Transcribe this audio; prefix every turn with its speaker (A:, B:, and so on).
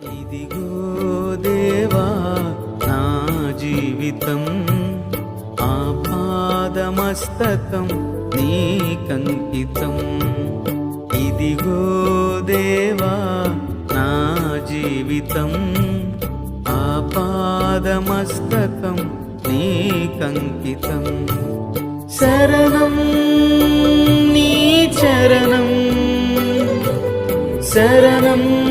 A: ఇదిగో దేవా నా జీవితం ఆపాదమస్తకం నీకంకితం. ఇదిగో దేవా నా జీవితం ఆపాదమస్తకం నీకంకితం. శరణం నీ చరణం శరణం